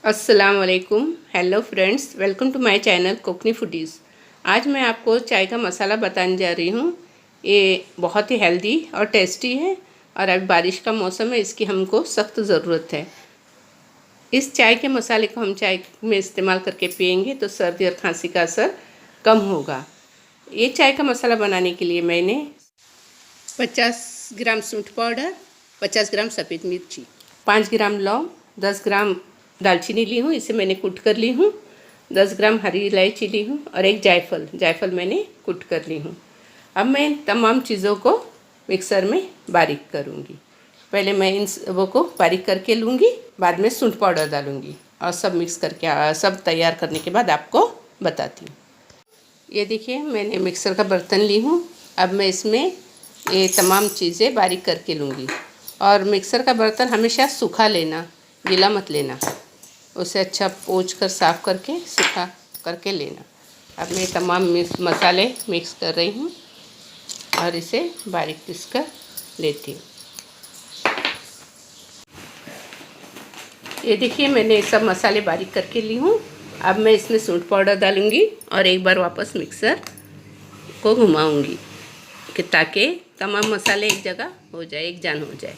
अस्सलाम वालेकुम। Hello friends, welcome to my channel Kokni foodies. आज मैं आपको चाय का मसाला बताने जा रही हूँ। ये बहुत ही हेल्दी और टेस्टी है और अभी बारिश का मौसम है, इसकी हमको सख्त ज़रूरत है। इस चाय के मसाले को हम चाय में इस्तेमाल करके पियेंगे तो सर्दी और खांसी का असर कम होगा। ये चाय का मसाला बनाने के लिए मैंने 50 ग्राम सूंठ पाउडर, 50 ग्राम सफ़ेद मिर्ची, 5 ग्राम लौंग, 10 ग्राम दालचीनी ली हूँ, इसे मैंने कूट कर ली हूँ। 10 ग्राम हरी इलायची ली हूँ और एक जायफल मैंने कूट कर ली हूँ। अब मैं तमाम चीज़ों को मिक्सर में बारीक करूँगी। पहले मैं इन सबों को बारीक करके लूँगी, बाद में सूंठ पाउडर डालूँगी और सब मिक्स करके सब तैयार करने के बाद आपको बताती हूँ। ये देखिए, मैंने मिक्सर का बर्तन ली हूँ। अब मैं इसमें ये तमाम चीज़ें बारीक करके लूँगी और मिक्सर का बर्तन हमेशा सूखा लेना, गीला मत लेना। उसे अच्छा पोंछ कर साफ़ करके सूखा करके लेना। अब मैं तमाम मसाले मिक्स कर रही हूँ और इसे बारीक पीस कर लेती हूँ। ये देखिए, मैंने सब मसाले बारीक करके ली हूँ। अब मैं इसमें सूंठ पाउडर डालूँगी और एक बार वापस मिक्सर को घुमाऊँगी कि ताकि तमाम मसाले एक जगह हो जाए, एक जान हो जाए।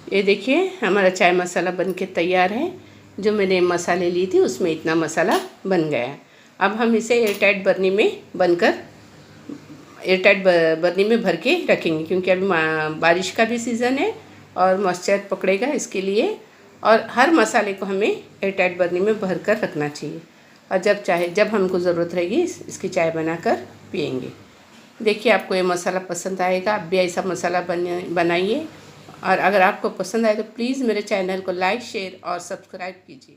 ये देखिए, हमारा चाय मसाला बनके तैयार है। जो मैंने मसाले ली थी उसमें इतना मसाला बन गया है। अब हम इसे एयरटाइट बर्नी में भर के रखेंगे, क्योंकि अभी बारिश का भी सीज़न है और मॉइस्चर पकड़ेगा, इसके लिए। और हर मसाले को हमें एयरटाइट बर्नी में भर कर रखना चाहिए और जब हमको ज़रूरत रहेगी इसकी चाय बनाकर पियेंगे। देखिए, आपको ये मसाला पसंद आएगा। आप भी ऐसा मसाला बनाइए और अगर आपको पसंद आए तो प्लीज़ मेरे चैनल को लाइक, शेयर और सब्सक्राइब कीजिए।